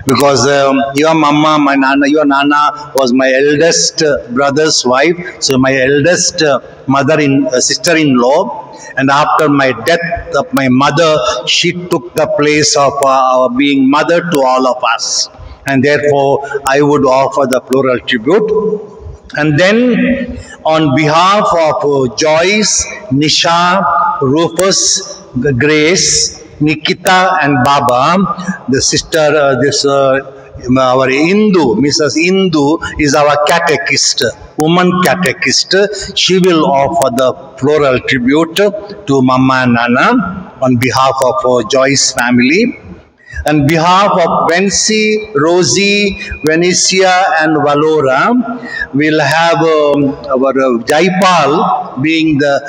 Speaker 2: because your mama, my nana, your nana was my eldest brother's wife, so my eldest sister-in-law. And after my death of my mother, she took the place of being mother to all of us. And therefore, I would offer the floral tribute. And then, on behalf of Joyce, Nisha, Rufus, Grace, Nikita, and Baba, the sister, our Indu, Mrs. Indu, is our catechist, woman catechist. She will offer the floral tribute to Mama and Nana on behalf of Joyce family. On behalf of Vency, Rosie, Venetia, and Valora, we'll have our Jaipal being the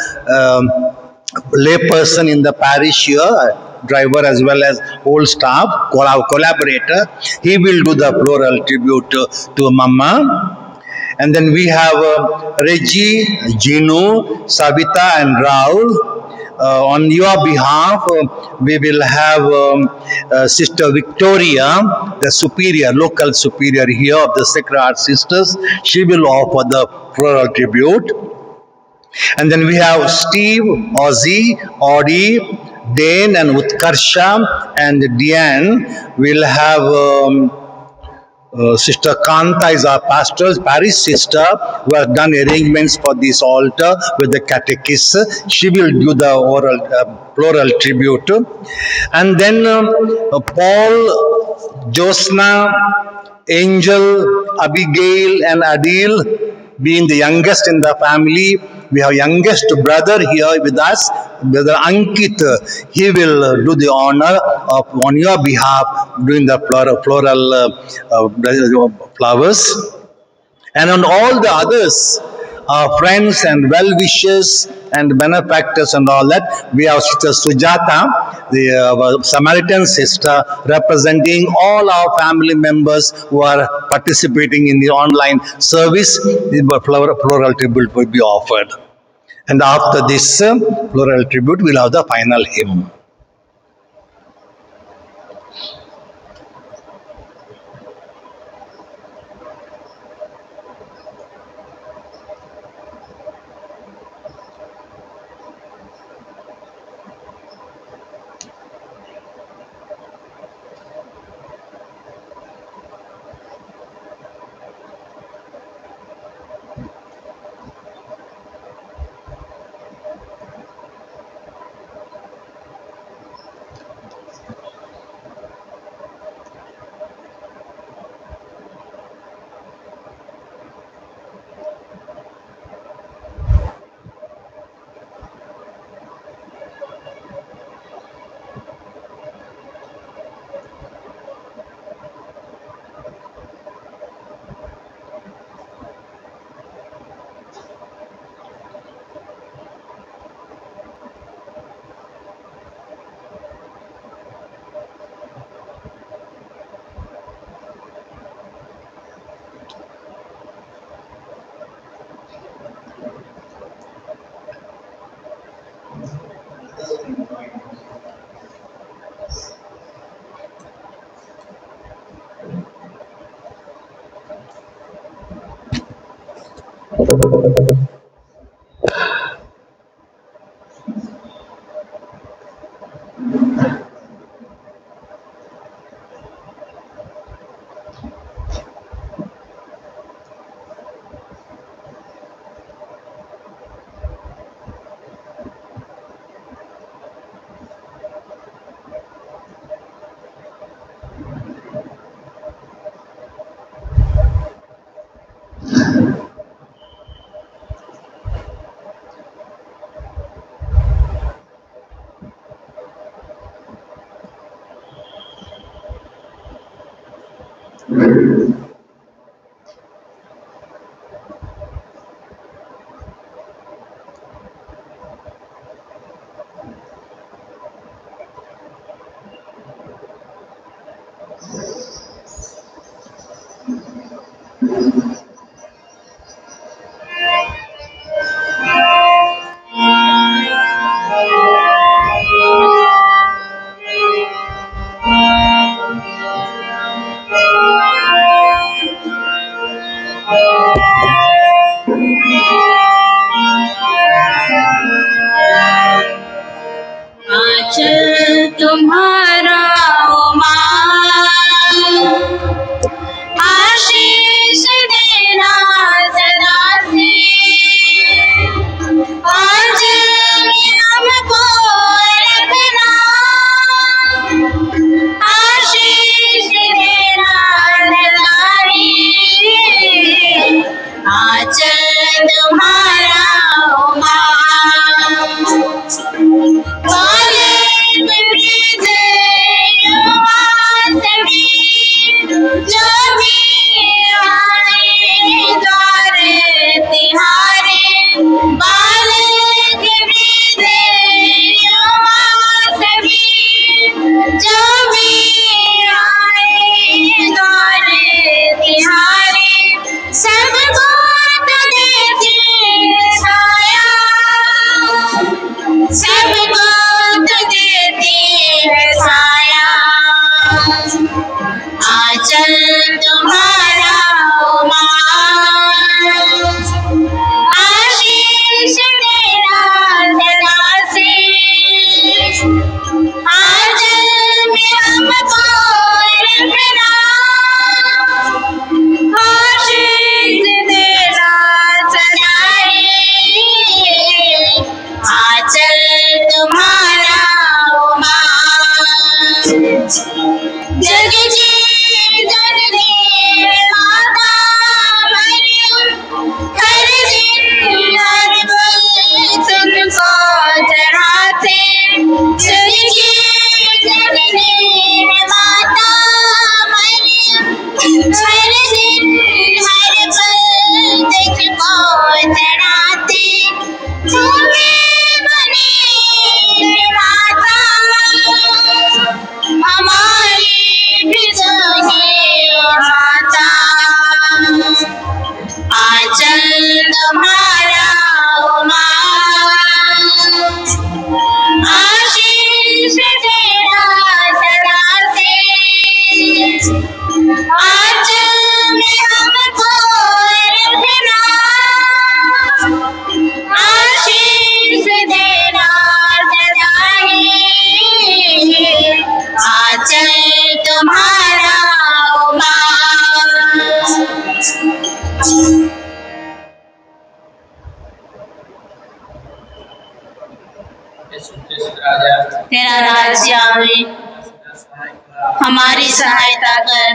Speaker 2: layperson in the parish here, driver as well as whole staff, collaborator. He will do the floral tribute to Mama. And then we have Reggie, Jinu, Savita, and Raul. On your behalf, we will have Sister Victoria, the superior, local superior here of the Sacred Heart Sisters. She will offer the floral tribute. And then we have Steve, Ozzy, Audie, Dane, and Utkarsha, and Diane. We'll have Sister Kanta is our parish sister, who has done arrangements for this altar with the catechist. She will do the oral floral tribute. And then Paul, Josna, Angel, Abigail, and Adil, being the youngest in the family. We have youngest brother here with us, Brother Ankit. He will do the honor of, on your behalf, doing the floral flowers. And on all the others, our friends and well-wishers and benefactors and all that, we have Sister Sujata, the Samaritan sister, representing all our family members who are participating in the online service. The floral tribute will be offered. And after this floral tribute, we'll have the final hymn.
Speaker 1: आंचल तुम्हारा ओ माँ, आशीष देना सदा से, आंचल में हमको रखना, आशीष देना सदा ही, आंचल तुम्हारा ओ माँ। कॉलेज में प्रीत युवा सभी, जो भी आए द्वार तिहारे, कॉलेज में प्रीत युवा सभी, जो भी आए द्वार तिहारे, सबको तो देते साया, सबको तो देते हैं साया, आंचल तुम्हारा ओ माँ, आशीष देना सदा से, आंचल में हमको रखना, आशीष देना सदा ही, आंचल तुम्हारा ओ माँ। जग की जननी माता मरियम, हर दिन हर पल तुमको चढ़ाते, जग की जननी माता मरियम, हर दिन हर पल तुमको चढ़ाते, तुम्हें बनी माता, हमारी भी सुनिए माता, आंचल तुम्हारा ओ माँ, आशीष देना सदा से, आंचल में हमको रखना, आशीष देना सदा ही, आंचल तुम्हारा ओ माँ। तेरा राज्य आवे, हमारी सहायता कर,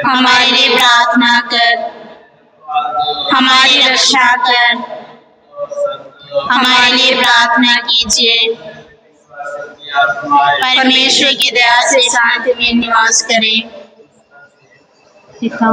Speaker 1: हमारे लिए प्रार्थना कर, हमारी रक्षा कर, हमारे लिए प्रार्थना कीजिए। परमेश्वर की दया से शांति में निवास करें। पिता